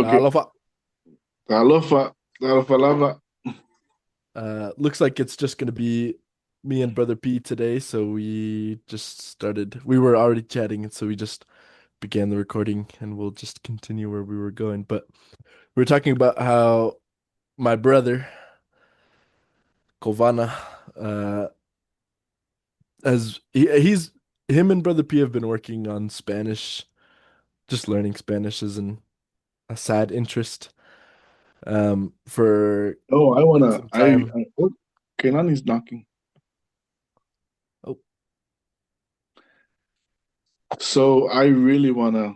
Okay. Alofa. Alofa. Alofa lava. Looks like it's just gonna be me and Brother P today, so we just started. We were already chatting, and so we just began the recording, and we'll just continue where we were going. But we were talking about how my brother, Kovana, uh, he's him and Brother P have been working on Spanish, just learning Spanish is a side interest, for Oh, some time. oh, Kaylani's knocking. Oh, So I really wanna,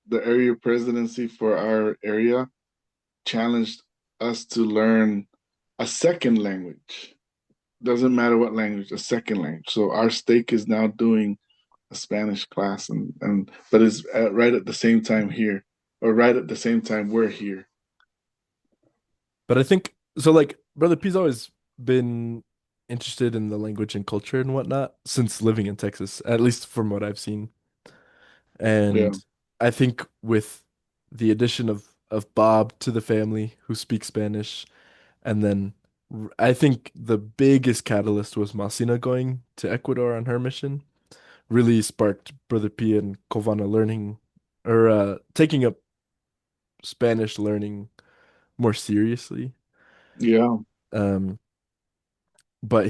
the area presidency for our area challenged us to learn a second language. Doesn't matter what language, a second language. So our stake is now doing a Spanish class, and but it's right at the same time here, or right at the same time we're here. but I think so. Like Brother P's always been interested in the language and culture and whatnot since living in Texas, at least from what I've seen. Yeah, And I think with the addition of Bob to the family who speaks Spanish, and then I think the biggest catalyst was Masina going to Ecuador on her mission, really sparked Brother P and Covana learning or taking up Spanish learning more seriously. yeah, Um, but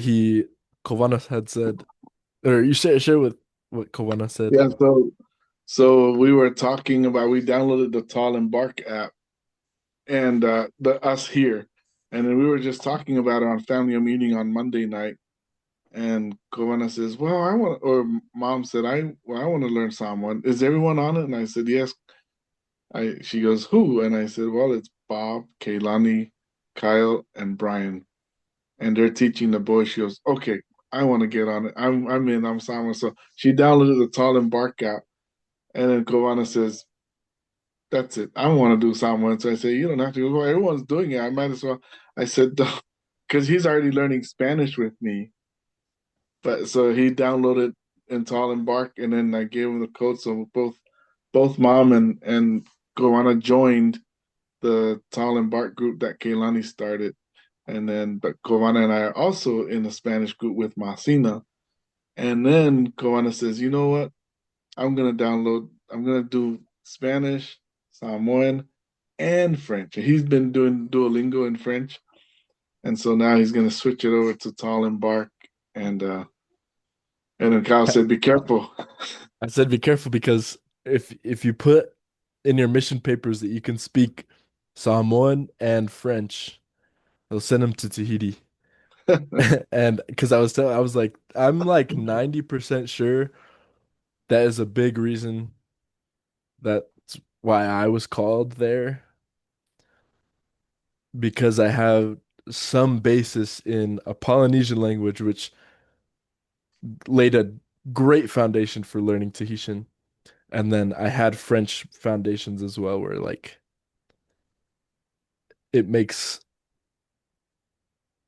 Covana had said, or you share with what Covana said. yeah. So we were talking about we downloaded the TallEmbark app and the us here, and then we were just talking about it on family meeting on Monday night. And Giovanna says, "Well, I want," or Mom said, I want to learn Samoan. Is everyone on it?" And I said, "Yes." She goes, "Who?" And I said, "Well, it's Bob, Kaylani, Kyle, and Brian, and they're teaching the boys." She goes, "Okay, I want to get on it. I'm in. I'm Samoan." So she downloaded the Tal'Embark app, and then Giovanna says, "That's it. I want to do Samoan." So I say, "You don't have to go. Well, everyone's doing it. I might as well." I said, "Because he's already learning Spanish with me." But so he downloaded and Tal'Embark, and then I gave him the code. So both mom and Goana joined the Tal'Embark group that Kaylani started. And then, but Giovanna and I are also in the Spanish group with Marcina. And then Giovanna says, "You know what? I'm gonna do Spanish, Samoan, and French." And he's been doing Duolingo in French. And so now he's gonna switch it over to Tal'Embark. And and then Kyle said, "Be careful." I said be careful because if you put in your mission papers that you can speak Samoan and French, they'll send them to Tahiti. And because I was like, I'm like 90% sure that is a big reason that's why I was called there because I have some basis in a Polynesian language, which laid a great foundation for learning Tahitian. And then I had French foundations as well, where like it makes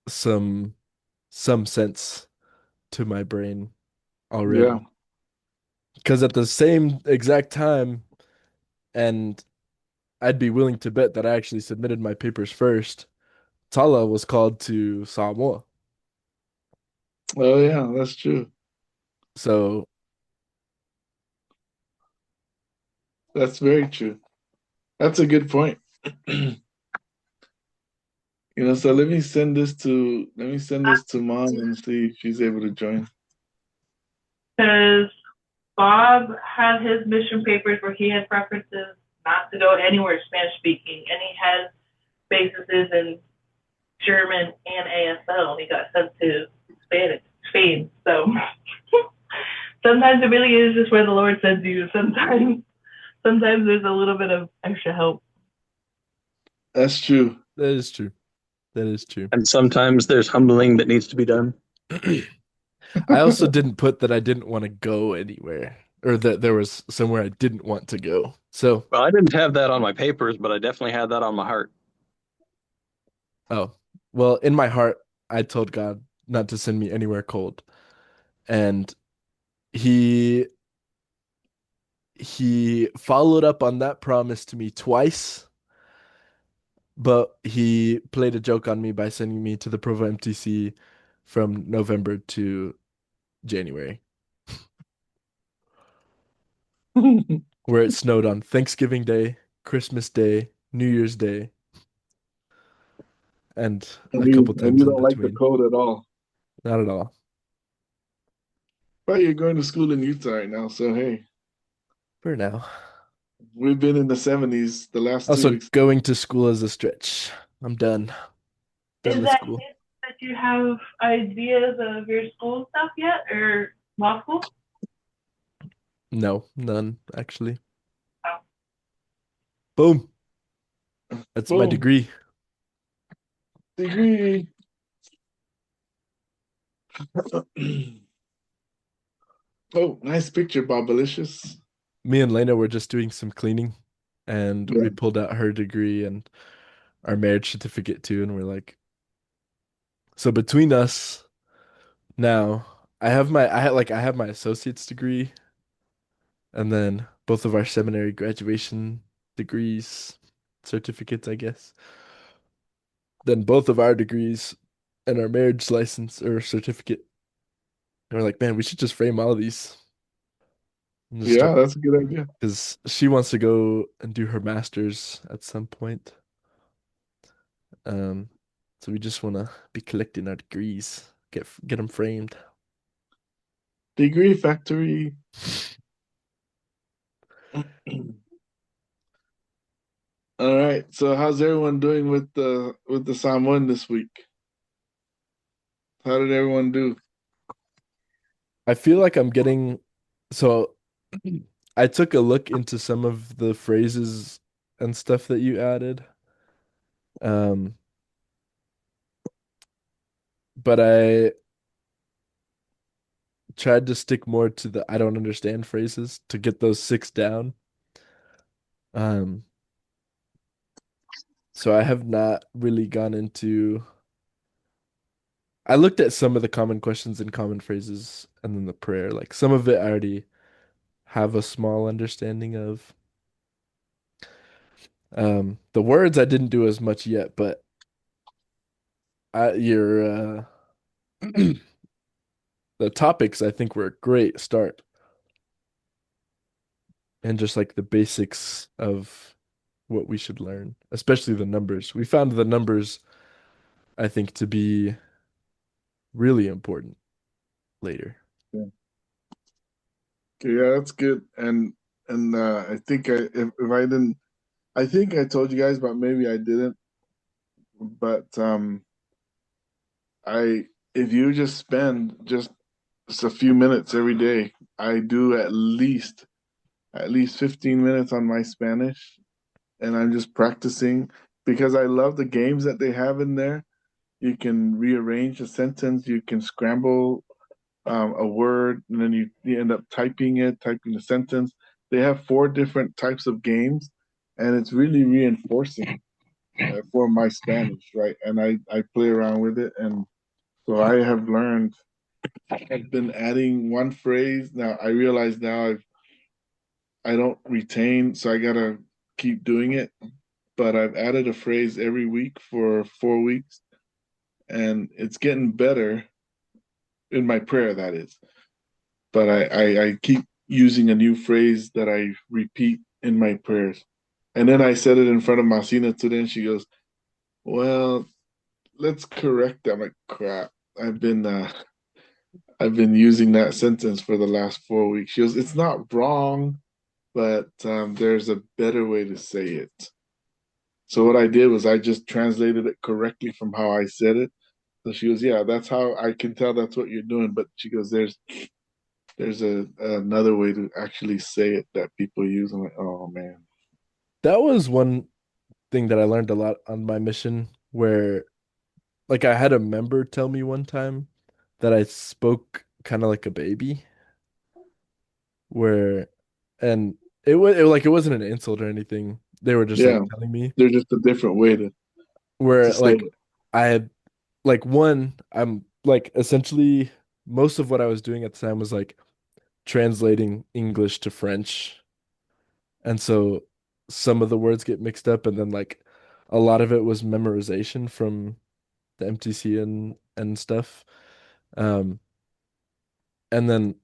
some some sense to my brain Yeah. already. Because at the same exact time, and I'd be willing to bet that I actually submitted my papers first, Tala was called to Samoa. Oh yeah, that's true. So That's very true. That's a good point. So let me send this to mom and see if she's able to join. Because Bob had his mission papers where he had preferences not to go anywhere Spanish speaking, and he has bases in German and ASL. He got sent to Spain. So sometimes it really is just where the Lord sends you. Sometimes there's a little bit of extra help. That's true. that is true. That is true. And sometimes there's humbling that needs to be done. I also didn't put that I didn't want to go anywhere or that there was somewhere I didn't want to go. So, Well, I didn't have that on my papers, but I definitely had that on my heart. oh, well, in my heart, I told God not to send me anywhere cold. And he he followed up on that promise to me twice, but he played a joke on me by sending me to the Provo MTC from November to January, where it snowed on Thanksgiving Day, Christmas Day, New Year's Day, and And a couple you times in don't like the between. cold at all. Not at all. But you're going to school in Utah right now, so hey, For now. we've been in the 70s the last 2 weeks. Also, going to school is a stretch. I'm done. Done Is with that school. it that you have ideas of your school stuff yet, or law school? No, none, actually. Oh. Boom. That's my Boom. degree. Degree. Oh, nice picture, Bobalicious. Me and Lena were just doing some cleaning and Yeah. we pulled out her degree and our marriage certificate too. And we're like, so between us now, I have my associate's degree and then both of our seminary graduation degrees, certificates, I guess. Then both of our degrees and our marriage license or certificate. And we're like, man, we should just frame all of these and just start Yeah, that's a good idea. because she wants to go and do her master's at some point. Um, so we just want to be collecting our degrees, get them framed. Degree factory. All right. So how's everyone doing with the Samoan this week? How did everyone do? I feel like I'm getting so I took a look into some of the phrases and stuff that you added. Um, but I tried to stick more to the I don't understand phrases to get those six down. Um, so I have not really gone into I looked at some of the common questions and common phrases and then the prayer. Like some of it I already have a small understanding of. The words I didn't do as much yet, but your the topics I think were a great start. And just like the basics of what we should learn, especially the numbers. We found the numbers, I think, to be really important later. Yeah. Okay, yeah, that's good. And I think if I didn't, I think I told you guys, but maybe I didn't. But I if you just spend just a few minutes every day, I do at least 15 minutes on my Spanish, and I'm just practicing because I love the games that they have in there. You can rearrange a sentence, you can scramble a word, and then you end up typing the sentence. They have four different types of games, and it's really reinforcing for my Spanish, right? And I play around with it, and so I have learned. I've been adding one phrase. Now I realize I don't retain, so I gotta keep doing it. But I've added a phrase every week for 4 weeks, and it's getting better in my prayer, that is. But I keep using a new phrase that I repeat in my prayers. And then I said it in front of Masina today, and she goes, "Well, let's correct that." I'm like, crap. I've been using that sentence for the last 4 weeks. She goes, "It's not wrong, but there's a better way to say it." So what I did was I just translated it correctly from how I said it. So she goes, "Yeah, that's how I can tell that's what you're doing." But she goes, "There's another way to actually say it that people use." I'm like, "Oh man." That was one thing that I learned a lot on my mission where like I had a member tell me one time that I spoke kind of like a baby where and it wasn't an insult or anything. They were just like Yeah, telling me there's just a different way to where say like it. I had like one I'm like essentially most of what I was doing at the time was like translating English to French And so some of the words get mixed up, and then like a lot of it was memorization from the MTC and stuff. Um, and then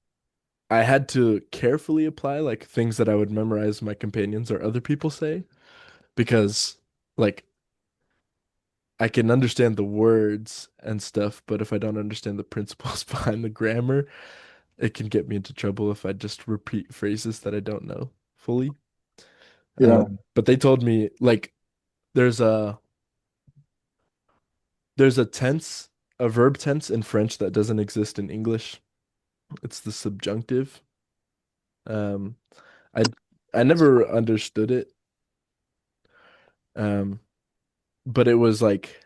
I had to carefully apply like things that I would memorize my companions or other people say because like I can understand the words and stuff, but if I don't understand the principles behind the grammar, it can get me into trouble if I just repeat phrases that I don't know fully. Yeah. But they told me like there's a there's a tense, a verb tense in French that doesn't exist in English. It's the subjunctive. Um, I I never understood it. Um, but it was like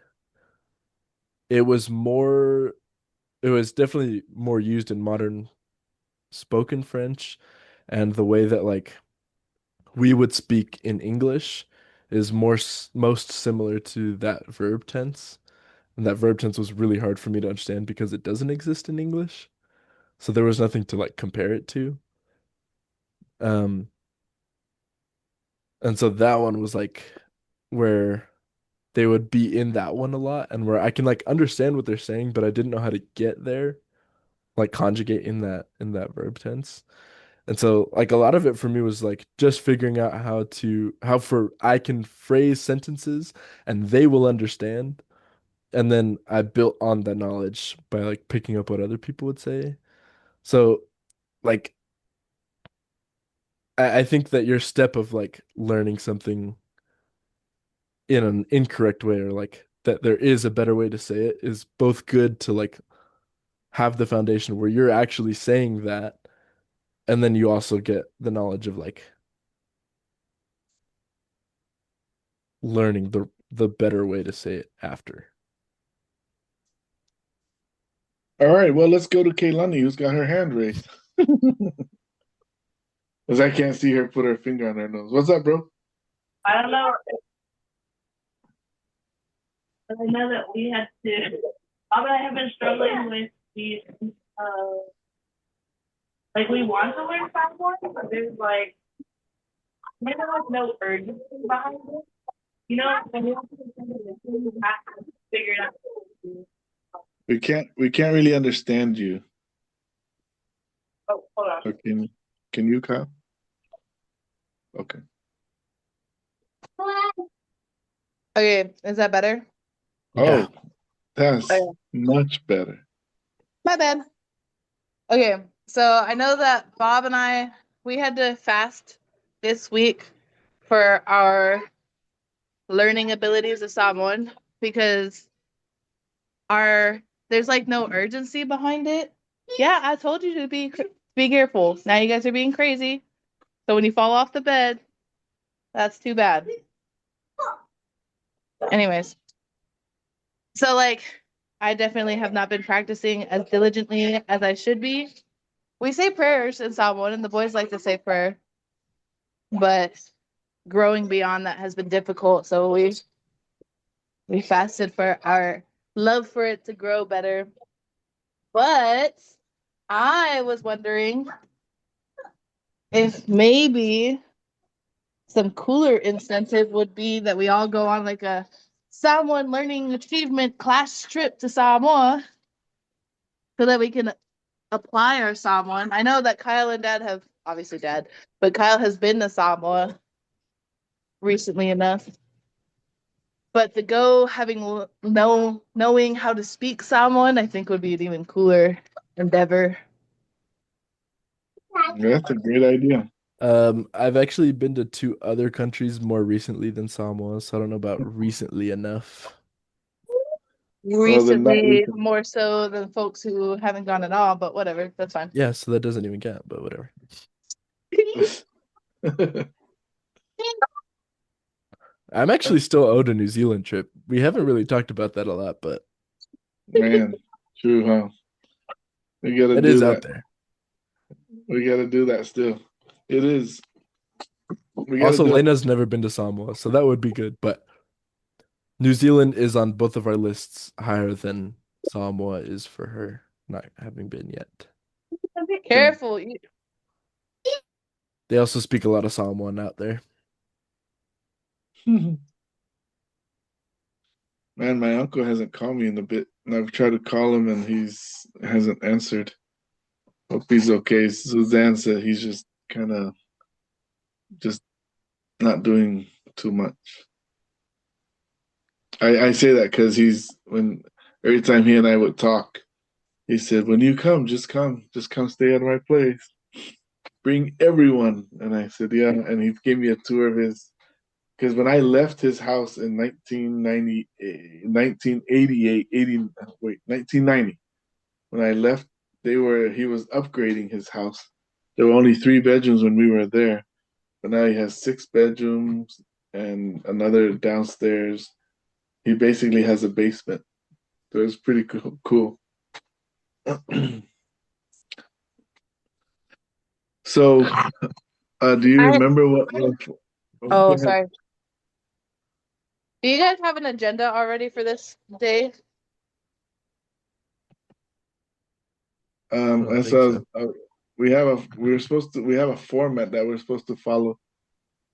it was more it was definitely more used in modern spoken French, and the way that like we would speak in English is most similar to that verb tense. And that verb tense was really hard for me to understand because it doesn't exist in English. So there was nothing to like compare it to. Um, and so that one was like where they would be in that one a lot and where I can like understand what they're saying, but I didn't know how to get there, like conjugate in that verb tense. And so like a lot of it for me was like just figuring out how for I can phrase sentences and they will understand. And then I built on that knowledge by like picking up what other people would say. So like I think that your step of like learning something in an incorrect way or like that there is a better way to say it is both good to like have the foundation where you're actually saying that and then you also get the knowledge of like learning the better way to say it after. All right. Well, let's go to Kaylani, who's got her hand raised. Because I can't see her put her finger on her nose. What's up, bro? I don't know. But I know that we had to. Bob and I have been struggling with these. Like we want to learn Samoan, but there's like maybe like no urgency behind it. You know, when you have to figure it out. We can't really understand you. Oh, hold on. So can you, Kyle? Okay. Okay, is that better? Yeah. Oh, that's Okay. much better. My bad. Okay, so I know that Bob and we had to fast this week for our learning abilities of Samoan because our there's like no urgency behind it. Yeah, I told you to be careful. Now you guys are being crazy. So when you fall off the bed, that's too bad. Anyways, so like I definitely have not been practicing as diligently as I should be. We say prayers in Samoan, and the boys like to say prayer, but growing beyond that has been difficult. So we fasted for our love for it to grow better. But I was wondering if maybe some cooler incentive would be that we all go on like a Samoan learning achievement class trip to Samoa so that we can apply our Samoan. I know that Kyle and Dad have obviously Dad, but Kyle has been to Samoa recently enough. But to go knowing how to speak Samoan, I think would be an even cooler endeavor. That's a great idea. I've actually been to two other countries more recently than Samoa, so I don't know about recently enough. Well, then that we Recently, more so than folks who haven't gone at all, but whatever, that's fine. Yeah, so that doesn't even count, but whatever. can. I'm actually still owed a New Zealand trip. We haven't really talked about that a lot, but Man, true, huh? We gotta it do is out that. there. We gotta do that still. It is. We gotta Also, do it. Lena's never been to Samoa, so that would be good. But New Zealand is on both of our lists higher than Samoa is for her not having been yet. Careful. They also speak a lot of Samoan out there. Man, my uncle hasn't called me in a bit, and I've tried to call him, and he's hasn't answered. Hope he's okay. Suzanne said he's just kind of just not doing too much. I say that because when every time he and I would talk, he said, "When you come, just come stay at my place. Bring everyone." And I said, "Yeah." And he gave me a tour of his. Because when I left his house in 1988, 1990, when I left, he was upgrading his house. There were only 3 bedrooms when we were there, but now he has 6 bedrooms and another downstairs. He basically has a basement. So it's pretty cool. So, do you remember what? Go Oh, ahead. sorry. Do you guys have an agenda already for this day? I don't And think so so. we have a format that we're supposed to follow,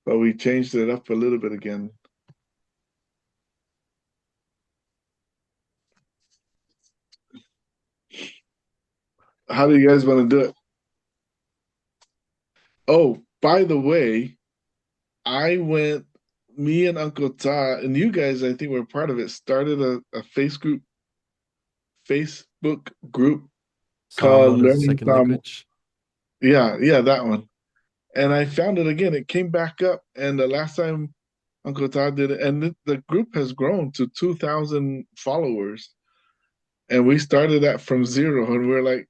but we changed it up a little bit again. How do you guys want to do it? Oh, by the way, me and Uncle Ta, and you guys, I think were part of it, started a Facebook group called Samoan as a Learning second Sam. language. Yeah, that one. And I found it again. It came back up, and the last time Uncle Todd did it, and the group has grown to 2,000 followers. And we started that from zero, and we're like,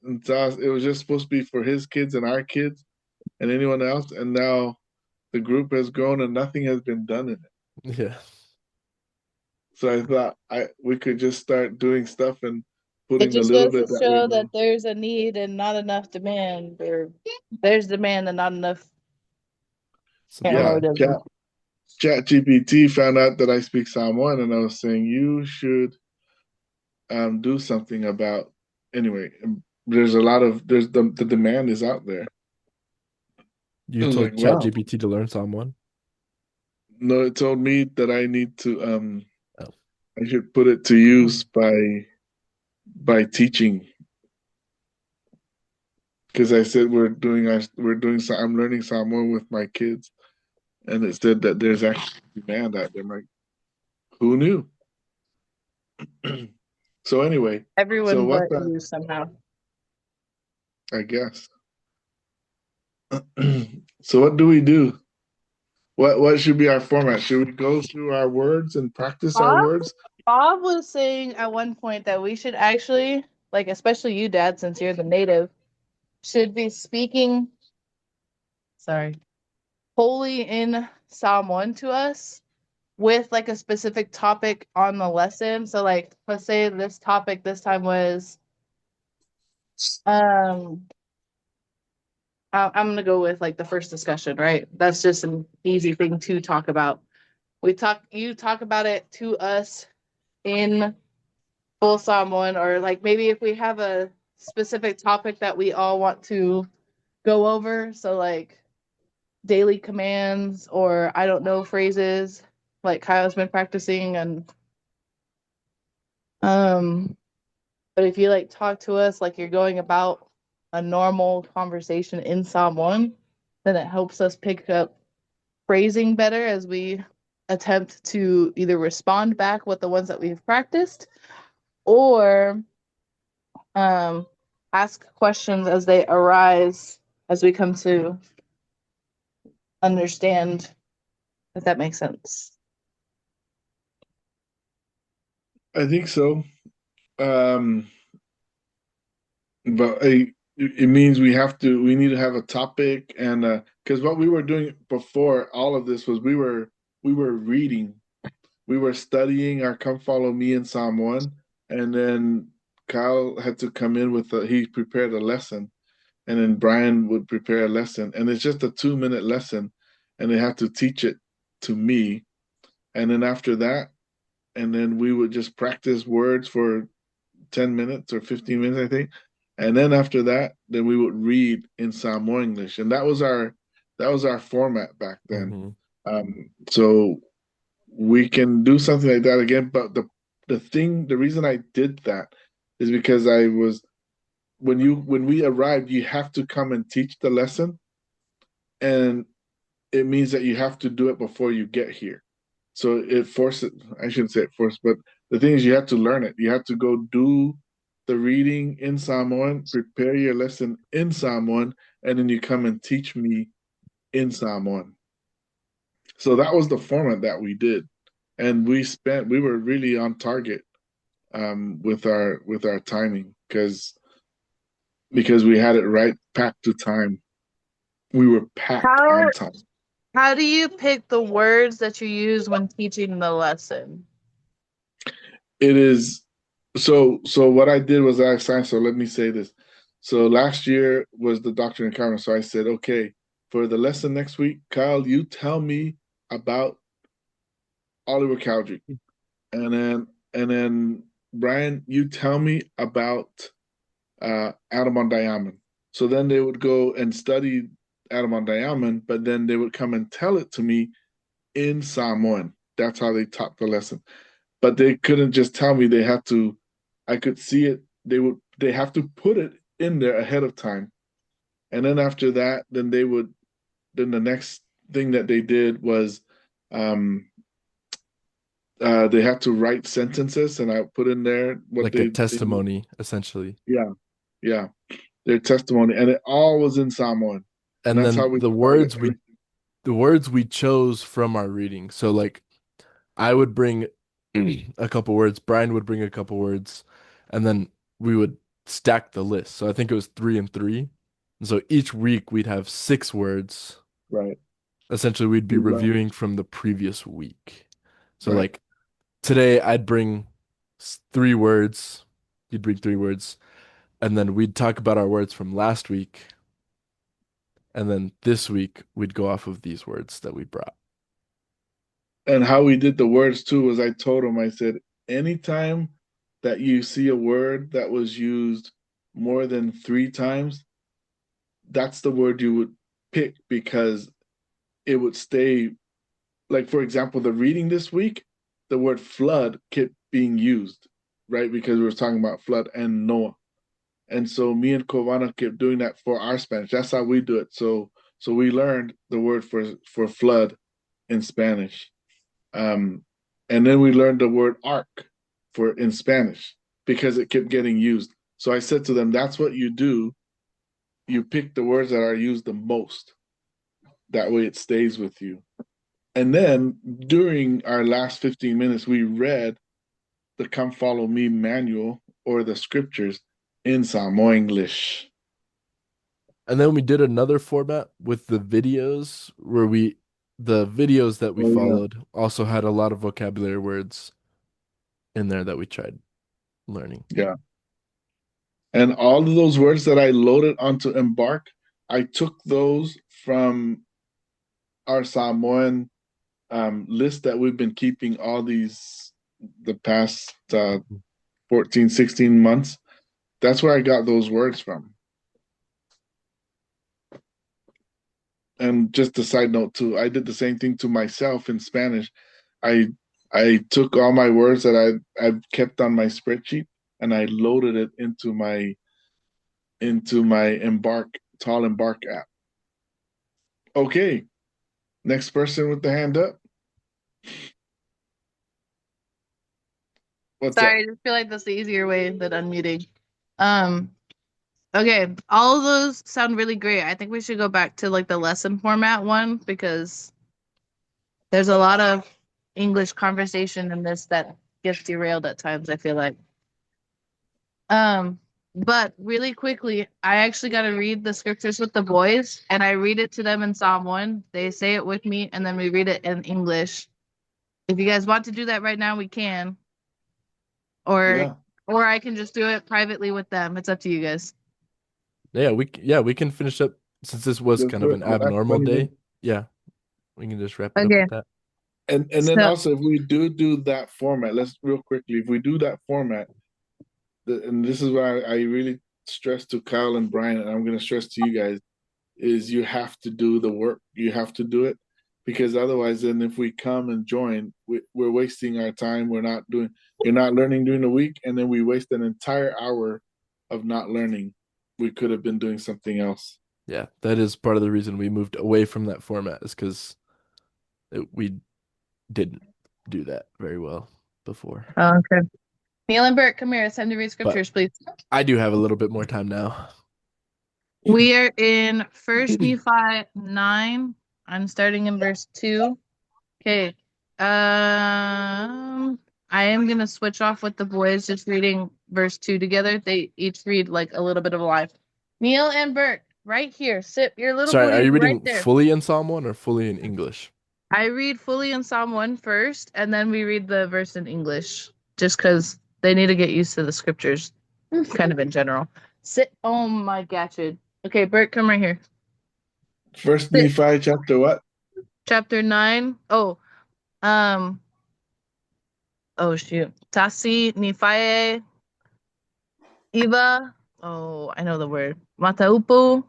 it was just supposed to be for his kids and our kids and anyone else. And now the group has grown, and nothing has been done in it. Yeah. So I thought we could just start doing stuff and It putting the just little goes bit to that we show that know. there's a need and not enough demand, or there's demand and not enough. Can't Yeah, Supply. remember the Chat GPT found out that I speak Samoan, and I was saying you should do something about. Anyway, there's the demand is out there. You I was like, told wow. ChatGPT to learn Samoan? No, it told me that I need to Oh. I should put it to use by teaching, because I said I'm learning Samoan with my kids, and it said that there's actually demand out there. I'm like, who knew? So anyway, so everyone what but you somehow. I guess. So what do we do? What should be our format? Should we go through our words and practice our Bob, words? Bob was saying at one point that we should actually, like, especially you, Dad, since you're the native, should be speaking, sorry, wholly in Psalm 1 to us with like a specific topic on the lesson. So, like, let's say this topic this time was, um, I'm gonna go with like the first discussion, right? That's just an easy thing to talk about. You talk about it to us in full Samoan, or like maybe if we have a specific topic that we all want to go over, so like daily commands or I don't know phrases, like Kyle's been practicing, and um, but if you like talk to us like you're going about a normal conversation in Samoan, then it helps us pick up phrasing better as we attempt to either respond back with the ones that we've practiced or um, ask questions as they arise as we come to understand, if that makes sense. I think so. Um, but it means we need to have a topic, and because what we were doing before all of this was we were reading, we were studying our Come Follow Me in Psalm 1, and then Kyle had to come in he prepared a lesson, and then Brian would prepare a lesson, and it's just a 2-minute lesson, and they have to teach it to me, and then after that, and then we would just practice words for 10 minutes or 15 minutes, I think. And then after that, then we would read in Samoan English. And that was That was our format back then. Mhm. So we can do something like that again. But the reason I did that is because I was when we arrived, you have to come and teach the lesson, and it means that you have to do it before you get here. So it forces, I shouldn't say it forced, but the thing is you have to learn it. You have to go do the reading in Samoan, prepare your lesson in Samoan, and then you come and teach me in Samoan. So that was the format that we did. And we were really on target with our timing because we had it right packed to time. We were packed How on time. how do you pick the words that you use when teaching the lesson? It is so what I did was I assigned, so let me say this. So last year was the Doctrine and Covenants. So I said, okay, for the lesson next week, Kyle, you tell me about Oliver Cowdery. And then Brian, you tell me about Adam on Diamond. So then they would go and study Adam on Diamond, but then they would come and tell it to me in Samoan. That's how they taught the lesson. But they couldn't just tell me, they had to, I could see it. They have to put it in there ahead of time. And then after that, then the next thing that they did was um they had to write sentences, and I put in there what Like a they testimony, essentially. yeah, yeah, their testimony, and it all was in Samoan. And And that's how then we taught it. the words we chose from our reading. So like I would bring a couple words, Brian would bring a couple words, and then we would stack the list. So I think it was 3 and 3. And so each week we'd have 6 words. Right. Essentially, we'd be We learned. reviewing from the previous week. So Right. like today I'd bring 3 words, you'd bring 3 words, and then we'd talk about our words from last week. And then this week we'd go off of these words that we brought. And how we did the words too was I told him, I said, anytime that you see a word that was used more than 3 times, that's the word you would pick because it would stay. Like, for example, the reading this week, the word flood kept being used, right? Because we were talking about flood and Noah. And so me and Kovana kept doing that for our Spanish. That's how we do it. So we learned the word for flood in Spanish. Um, and then we learned the word ark for in Spanish because it kept getting used. So I said to them, that's what you do. You pick the words that are used the most. That way it stays with you. And then during our last 15 minutes, we read the Come Follow Me manual or the scriptures in Samoan English. And then we did another format with the videos where the videos that we Oh, yeah. followed also had a lot of vocabulary words in there that we tried learning. Yeah. And all of those words that I loaded onto Embark, I took those from our Samoan list that we've been keeping the past 14, 16 months. That's where I got those words from. And just a side note too, I did the same thing to myself in Spanish. I I took all my words that I've kept on my spreadsheet and I loaded it into my TallEmbark app. Okay, next person with the hand up. What's up? Sorry, I just feel like that's the easier way than unmuting. Um, okay, all of those sound really great. I think we should go back to like the lesson format one because there's a lot of English conversation in this that gets derailed at times, I feel like. But really quickly, I actually got to read the scriptures with the boys, and I read it to them in Psalm 1. They say it with me, and then we read it in English. If you guys want to do that right now, we can. Or Yeah, or I can just do it privately with them. It's up to you guys. We can finish up since this was let's kind do of it. an The last abnormal 20 day. minutes. Yeah, we can just wrap it up Okay. with that. And then So also, if we do that format, let's real quickly, if we do that format, and this is why I really stress to Kyle and Brian, and I'm going to stress to you guys, is you have to do the work. You have to do it because otherwise, then if we come and join, we're wasting our time. We're not doing. You're not learning during the week, and then we waste an entire hour of not learning. We could have been doing something else. Yeah, that is part of the reason we moved away from that format is because we didn't do that very well before. Oh, okay. Neil and Bert, come here. It's time to read But scriptures, please. I do have a little bit more time now. We are in First Nephi 9. I'm starting in verse 2. Okay. I am gonna switch off with the boys, just reading verse 2 together. They each read like a little bit of a life. Neil and Bert, right here. Sit your little Sorry, are booties you right reading there. fully in Psalm 1 or fully in English? I read fully in Psalm 1 first, and then we read the verse in English, just because they need to get used to the scriptures, kind of in general. Sit. Oh my gadget. Okay, Bert, come right here. First Sit. Nephi chapter what? Chapter 9. Oh, shoot. Tasi, Nephi, Eva. Oh, I know the word. Mataupu.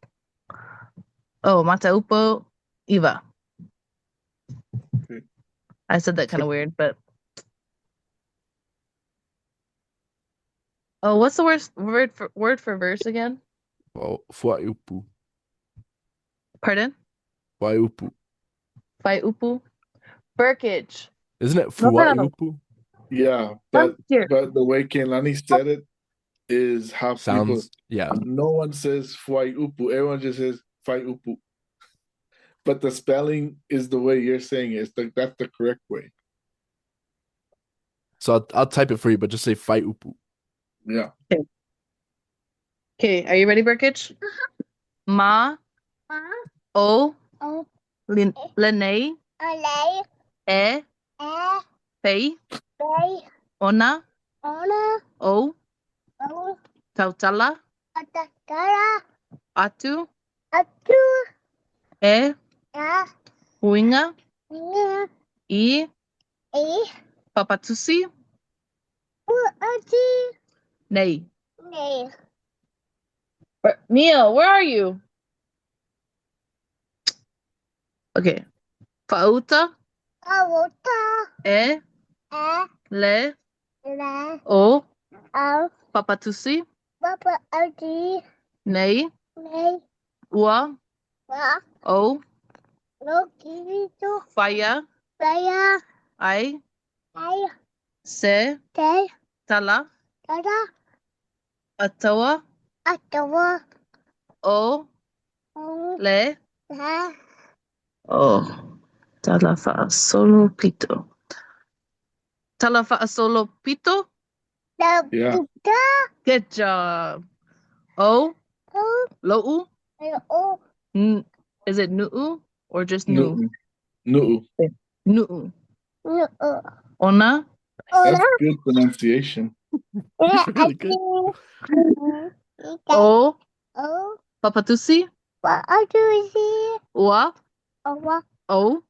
Oh, Mataupu, Eva. Okay. I said that kind of weird, but. Oh, what's the word for verse again? Oh, Fuaiupu. Pardon? Fuaiupu. Faiupu. Burkage. Isn't it No. Fuaiupu? Yeah, Come here. but the way Kehlani said it is how people. Sounds, yeah. No one says Fwai Upu. Everyone just says Fai Upu. But the spelling is the way you're saying it. That's the correct way. So I'll type it for you, but just say Fuaiupu. Yeah. Okay, are you ready, Burkage? Ma, o, Lene, e, pei, ona, o, tautala, atu, e, huinga, I, papatusi, nei. Neil, where are you? Okay. Fauta, e, le, o, papatusi, nei, ua, o, faya, ai, se, tala, atawa, o, le, oh, talafa solo pito. Talafa solo pito? Yeah. Good job. O, lo'u? Is it nu'u or just nu? Nu'u. Nu'u. Ona? That's good pronunciation. Really good. O, papatusi? Ua? O,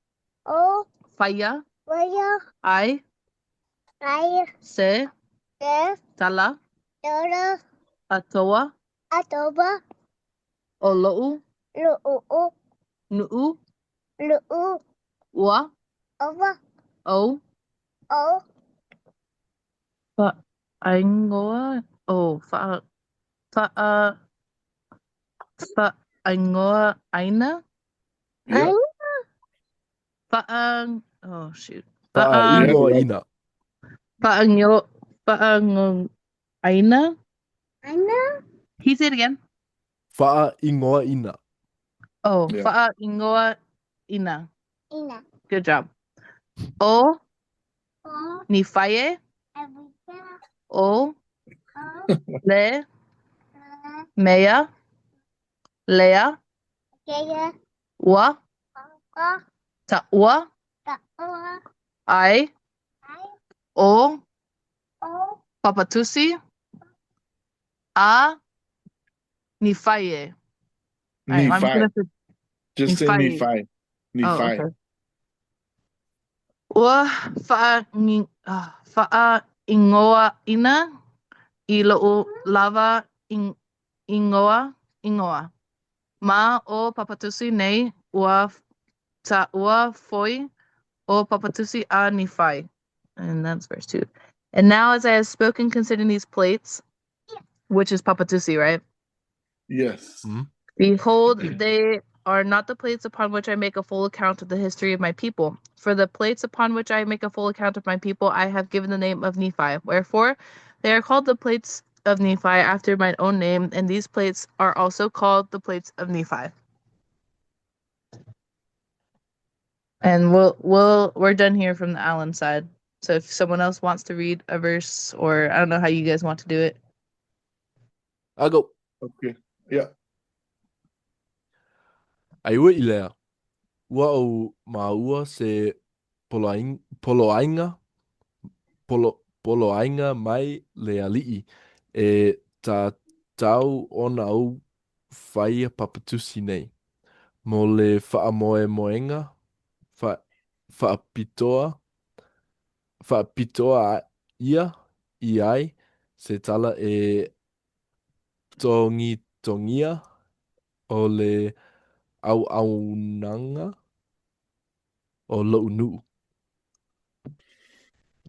faya? Ai? Se? Tala? Atoa? O lo'u? Nu'u? Ua? O? Fa aingoa? Oh, fa aingoa aina? Yeah. Oh shoot. Fa'aingo ina. Paangong aina? Can you say it again? Fa'aingo ina. Oh, Yeah. fa'aingoa ina. Good job. O ni faye? O le mea lea wa ta wa ai o papatusi a ni faye. I'm Nephi. gonna say Just say Nephi. Nephi. Nephi. Oh, okay. Wa fa'a ingoa ina I lo'u lava ingoa. Ma o papatusi nei ua ta ua foi o papatusi a nifai. And that's verse 2. And now as I have spoken concerning these plates, which is papatusi, right? Yes. Behold, they are not the plates upon which I make a full account of the history of my people. For the plates upon which I make a full account of my people, I have given the name of Nephi. Wherefore, they are called the plates of Nephi after mine own name, and these plates are also called the plates of Nephi. And we're done here from the Allen side. So if someone else wants to read a verse, or I don't know how you guys want to do it. I'll go. Okay. Yeah. Aiua i lea. Ua au maua se poloainga poloainga mai le ali'i e tā tau ona au whaia papatusi nei. Mo le whaamoemoenga, whaapitoa, whaapitoa ia i ai se tala e tongia o le au o lo nuu.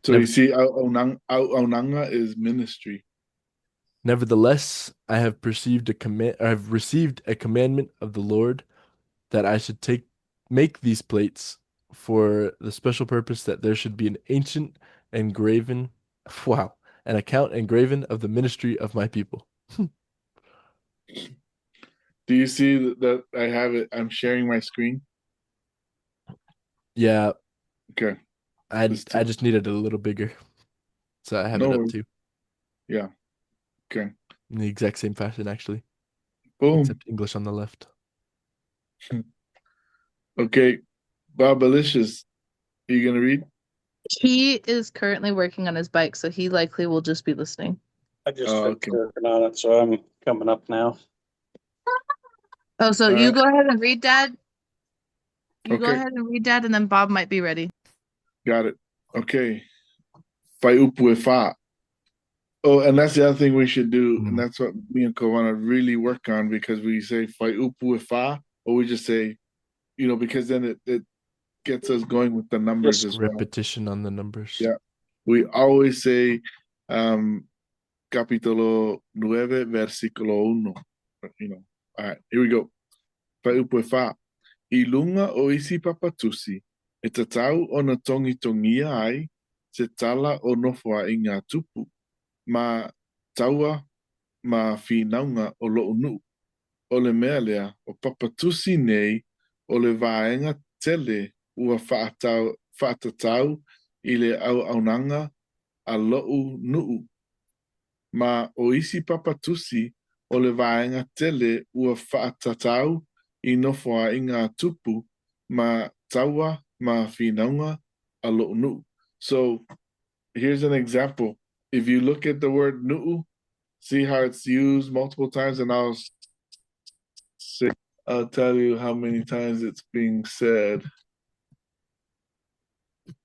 So you see, Aunanga is ministry. Nevertheless, I have received a commandment of the Lord that I should make these plates for the special purpose that there should be an ancient engraven, an account engraven of the ministry of my people. Do you see that I have it? I'm sharing my screen. Yeah, Okay. I just needed it a little bigger, so I have No it up worries. too. Yeah. Okay. In the exact same fashion, actually, Boom. except English on the left. Okay. Bob Alicious, are you gonna read? He is currently working on his bike, so he likely will just be listening. I just Oh, finished okay. working on it, so I'm coming up now. Oh, so you go ahead and read, Dad. You go Okay. ahead and read, Dad, and then Bob might be ready. Got it. Okay. Fa. Oh, and that's the other thing we should do, and that's what me and Kawana really work on, because we say fa, or we just say, because then it gets us going with the numbers as well. Repetition on the numbers. Yeah. We always say capítulo 9, versículo 1. All right, here we go. Fa. Ilunga o isi papatusi, e tatau o na tongia ai, se tala o nofoa i ngā tupu, ma taua ma finaunga o lo unu. O le mea lea, o papatusi nei, o le vaenga tele ua whaatatau i le aunanga a lo'u nuu. Ma o isi papatusi o le vaenga tele ua whaatatau i nofoa i ngā tupu ma taua ma finaunga a lo'u nuu. So here's an example. If you look at the word nu'u, see how it's used multiple times, and I'll tell you how many times it's being said.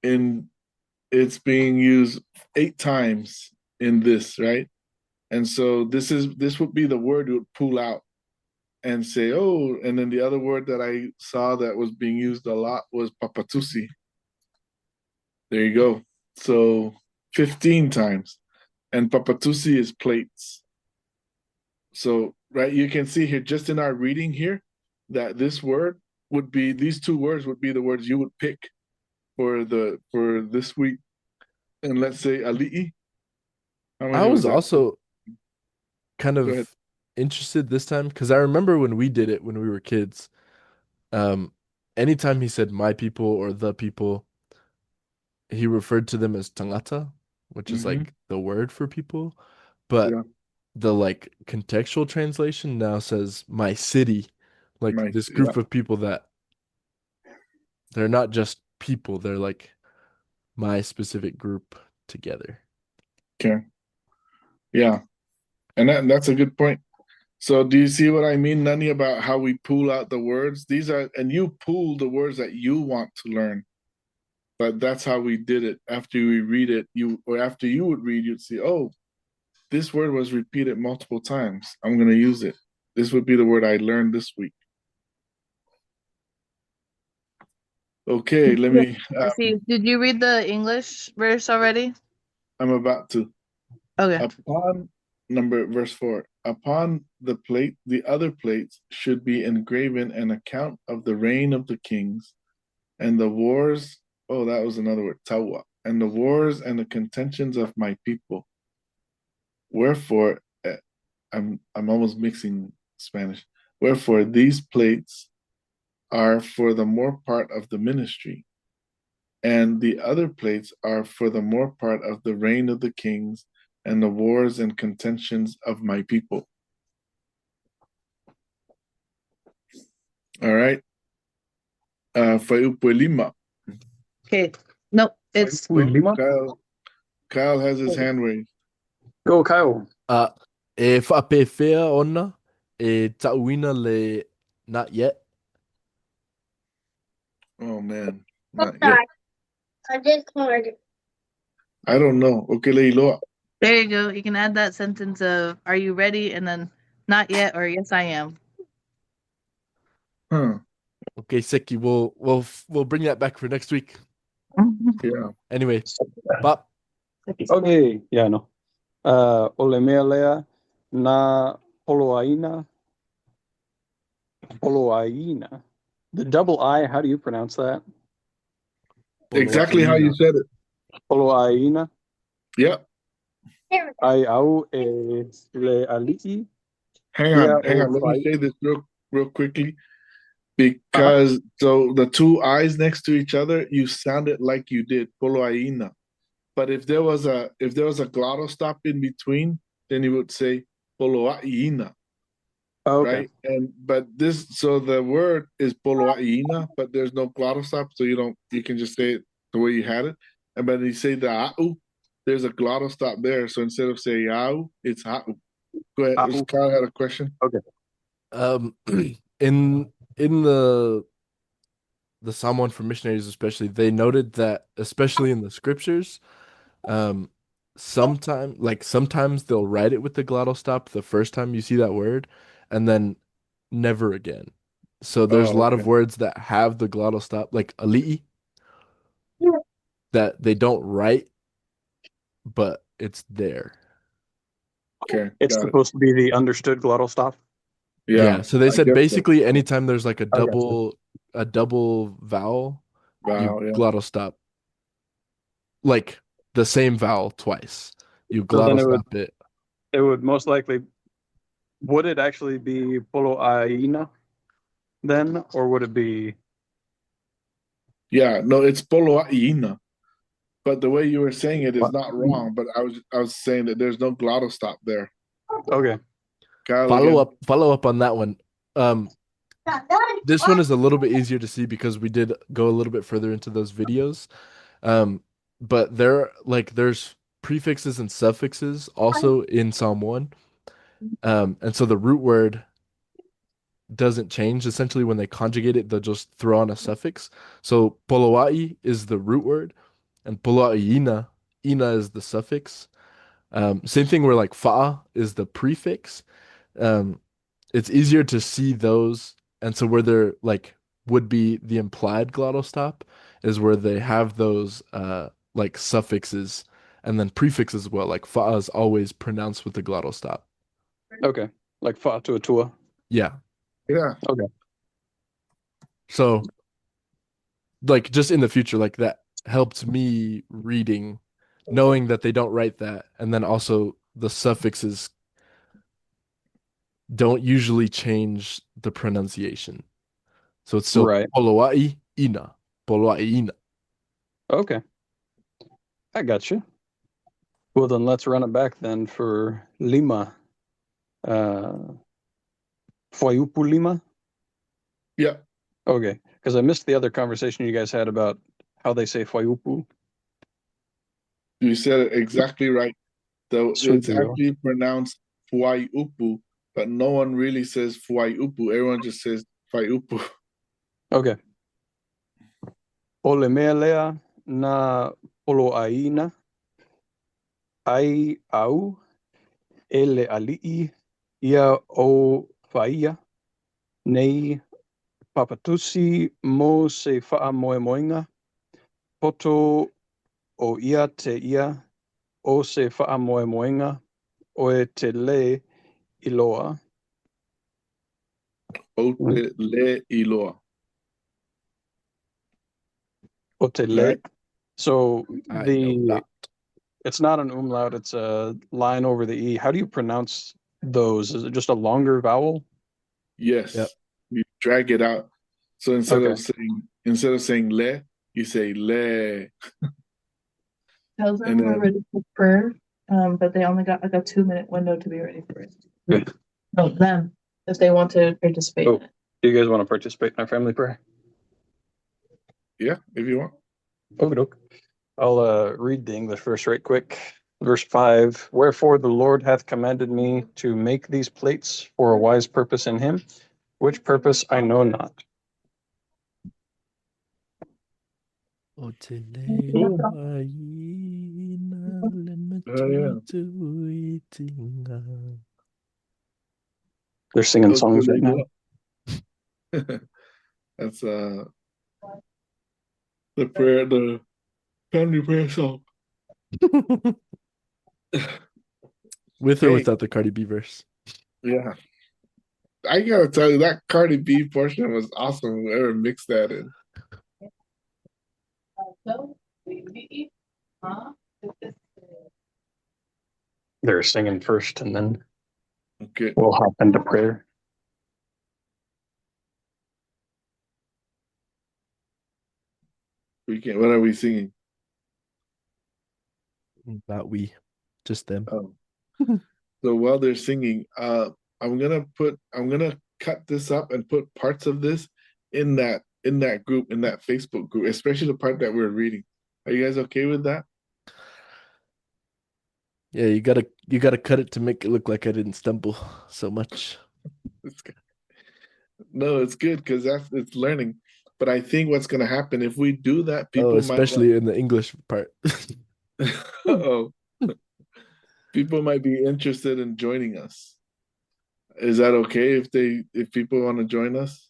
It's being used 8 times in this, right? And so this would be the word you would pull out and say, oh, and then the other word that I saw that was being used a lot was papatusi. There you go. So 15 times. And papatusi is plates. So, right, you can see here, just in our reading here, that these two words would be the words you would pick for this week. And let's say ali'i. I was also kind of interested this time because I remember when we did it when we were kids. Anytime he said my people or the people, he referred to them as tangata, which is like the word for people. But the like contextual translation now says my city, like this group of people that they're not just people, they're like my specific group together. Okay. Yeah. And that's a good point. So do you see what I mean, Nani, about how we pull out the words? And you pull the words that you want to learn. But that's how we did it. After we read it, after you would read, you'd see, oh, this word was repeated multiple times. I'm going to use it. This would be the word I learned this week. Okay, let me. See, did you read the English verse already? I'm about to. Okay. Upon verse 4. Upon the other plates should be engraven an account of the reign of the kings and the wars. Oh, that was another word, tawa. And the wars and the contentions of my people. Wherefore, I'm almost mixing Spanish. Wherefore, these plates are for the more part of the ministry, and the other plates are for the more part of the reign of the kings and the wars and contentions of my people. All right. Fayupuelima. Okay. Nope. It's Kyle has his hand raised. Go, Kyle. E whapewhea ona e tauina le not yet. Oh man, not yet. I did card. I don't know. Okay, Leiloa. there you go. You can add that sentence of "Are you ready?" and then "Not yet" or "Yes, I am." Huh. Okay, Seki, we'll bring that back for next week. Yeah. Anyway, Bob. Okay, yeah, no. Ole mea lea na poloaina. Poloaina. The double I, how do you pronounce that? Exactly how you said it. Poloaina. Yep. Ai au e le alii. Hang on. Let me say this real quickly. Because so the two I's next to each other, you sound it like you did, poloaina. But if there was a glottal stop in between, then you would say poloaina. Okay. Right? But the word is poloaina, but there's no glottal stop, so you can just say it the way you had it. And but you say the au, there's a glottal stop there. So instead of saying au, it's au. Go ahead. Kyle had a question. Okay. In the Samoan for missionaries especially, they noted that especially in the scriptures, sometimes they'll write it with the glottal stop the first time you see that word, and then never again. So there's a lot of words that have the glottal stop, like ali'i, that they don't write, but it's there. Okay. It's supposed to be the understood glottal stop. Yeah. So they said basically anytime there's like a double vowel, you glottal stop. Like the same vowel twice. You glottal stop it. It would most likely, would it actually be poloaina then, or would it be? Yeah, no, it's poloaina. But the way you were saying it is not wrong. But I was saying that there's no glottal stop there. Okay. Kyle, follow up on that one. This one is a little bit easier to see because we did go a little bit further into those videos. But there's prefixes and suffixes also in Psalm 1. And so the root word doesn't change. Essentially, when they conjugate it, they'll just throw on a suffix. So poloai is the root word, and poloaina, ina is the suffix. Same thing where like fa is the prefix. It's easier to see those, and so where they're like would be the implied glottal stop is where they have those like suffixes and then prefixes as well. Like fa is always pronounced with the glottal stop. Okay, like fa to a tua. Yeah. Yeah. Okay. So, like, just in the future, like that helped me reading, knowing that they don't write that, and then also the suffixes don't usually change the pronunciation. So it's still poloai ina, poloai ina. Okay. I got you. Well, then let's run it back then for Lima. Fayupu Lima? Yeah. Okay. Because I missed the other conversation you guys had about how they say Fayupu. You said it exactly right. Though it's actually pronounced Fuaiupu, but no one really says Fuaiupu. Everyone just says Faiupu. Okay. Ole mea lea na poloaina ai au ele alii ia o faia, nei papatusi mo se fa'amoemoenga, poto o ia te ia o se fa'amoemoenga, oe te le iloa. Ote le iloa. O te le. Right? So I know not. it's not an umlaut, it's a line over the E. How do you pronounce those? Is it just a longer vowel? Yes. Yep. You drag it out. So Okay. instead of saying le, you say le. Tells And them we're then ready for prayer, but they only got like a 2 minute window to be ready for it. Okay. No, them, if they want to participate Oh. in it. Do you guys want to participate in our family prayer? yeah, if you want. Okay. I'll read the English verse right quick. Verse 5, wherefore the Lord hath commanded me to make these plates for a wise purpose in him, which purpose I know not. They're singing songs right now. That's the family prayer song. With or Hey. without the Cardi B verse? Yeah. I gotta tell you, that Cardi B portion was awesome. Whoever mixed that in. They're singing first, and then Okay. we'll hop into prayer. What are we singing? Not we, just them. So while they're singing, I'm gonna cut this up and put parts of this in that group, in that Facebook group, especially the part that we're reading. Are you guys okay with that? Yeah, you gotta cut it to make it look like I didn't stumble so much. It's good. No, it's good because it's learning. But I think what's gonna happen if we do that, people especially in the English part. oh, people might be interested in joining us. Is that okay if people want to join us?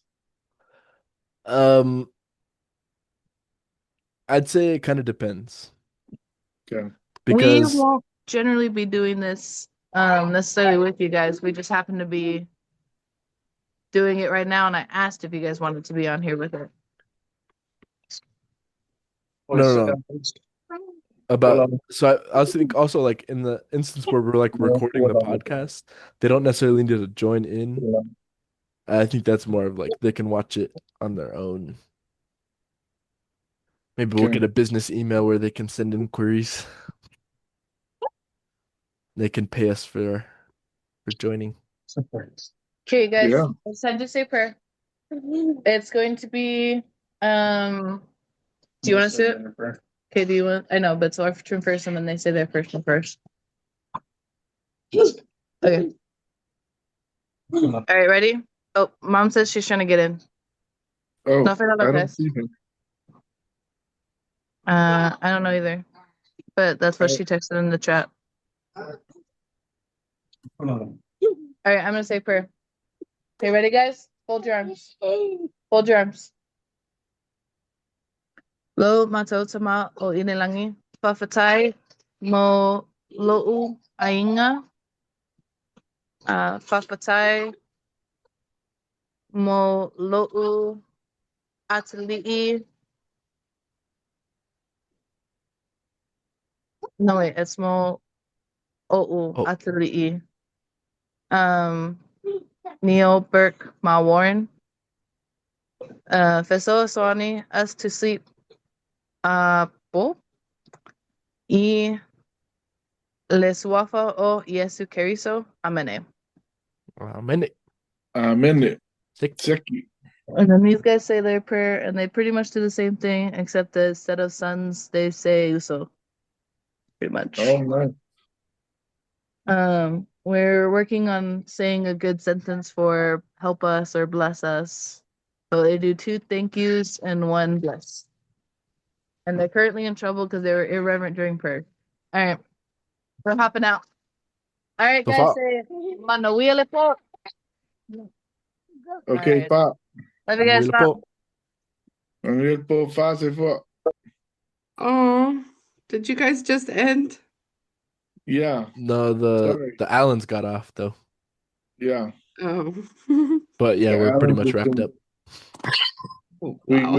I'd say it kind of depends. Okay. We Because won't generally be doing this necessarily with you guys. We just happen to be doing it right now, and I asked if you guys wanted to be on here with it. no. So I was thinking also like in the instance where we're like recording the podcast, they don't necessarily need to join in. I think that's more of like they can watch it on their own. Maybe we'll Okay. get a business email where they can send inquiries. They can pay us for joining. Okay, guys. Yeah. It's time to say prayer. It's going to be do you want to say it? Okay, do you want? I know, but it's our turn first, and then they say their first one first. Okay. All right, ready? Oh, mom says she's trying to get in. Oh, No, for I don't see him. I don't know either, but that's what she texted in the chat. All right, I'm gonna say prayer. Okay, ready, guys? Hold your arms. Hold your arms. Lo matotama o inilangi fafatai mo lo'u ainga fafatai mo lo'u atali'i. No, wait, it's mo o'u Oh. atali'i. Neil Burke Ma Warren. Fesoa Swani us to sleep. Po. Y les wafa o Yesu Keriso. Amene. Amen. Amen. Seki. And then these guys say their prayer, and they pretty much do the same thing, except that instead of sons, they say uso. Pretty much. Oh, nice. We're working on saying a good sentence for help us or bless us. So they do 2 thank yous and 1 bless. And they're currently in trouble because they were irreverent during prayer. All right. We're hopping out. All right, guys, say Manuele po. Okay, right. pa. Love you guys. Bye. Manguel po, fa, se fo. Oh, did you guys just end? Yeah, No, sorry. the Allens got off though. Yeah. Oh, But yeah, The we're pretty Allens much just wrapped didn't- up. We wow.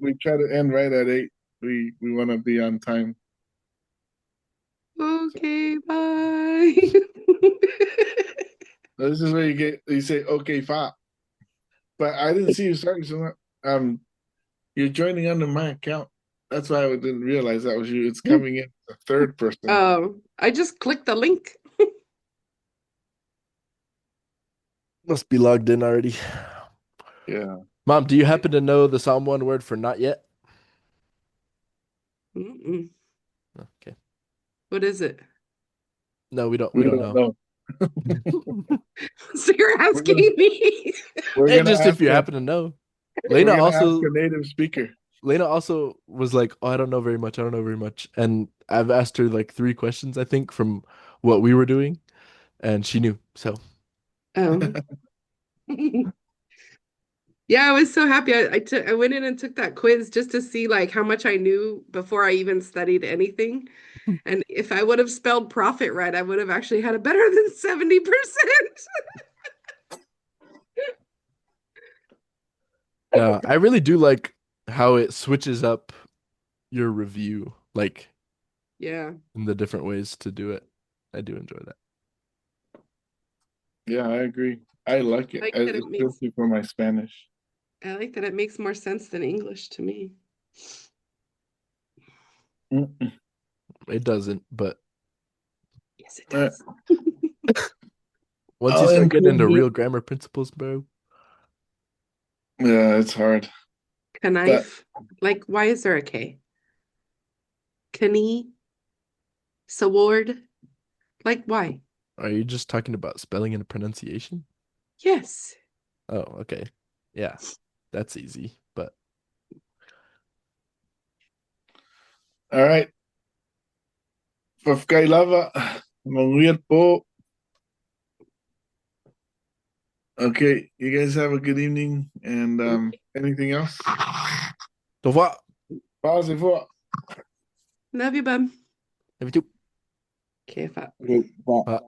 we try to end right at 8. We want to be on time. Okay, bye. This is where you say okay, fa. But I didn't see you starting, so you're joining under my account. That's why I didn't realize that was you. It's coming in the third person. Oh, I just clicked the link. Must be logged in already. Yeah. Mom, do you happen to know the Samoan word for not yet? Mm-mm. Okay. What is it? No, we don't We don't don't know. know. So you're asking me? We're Hey, gonna just if ask you happen to know. we're Lena gonna ask also a native speaker. Lena also was like, "Oh, I don't know very much. I don't know very much." And I've asked her like 3 questions, I think, from what we were doing, and she knew. So Oh. Yeah, I was so happy. I went in and took that quiz just to see like how much I knew before I even studied anything. And if I would have spelled profit right, I would have actually had a better than 70%. yeah, I really do like how it switches up your review, like Yeah. in the different ways to do it. I do enjoy that. Yeah, I agree. I like it, Like that it makes especially for my Spanish. I like that it makes more sense than English to me. Mm-mm. It doesn't, but Yes, it Uh, does. once you I'll start getting include into you. real grammar principles, bro, Yeah, it's hard. But Knife. Like, why is there a K? Knee. Sword. Like, why? are you just talking about spelling and pronunciation? Yes. Oh, okay. Yeah, that's easy, but all right. Fafkailava, Manguel po. Okay, you guys have a good evening and anything else? au revoir. Pause for. Love you, bub. Love you too. Okay, if I... Okay, bye. Bye.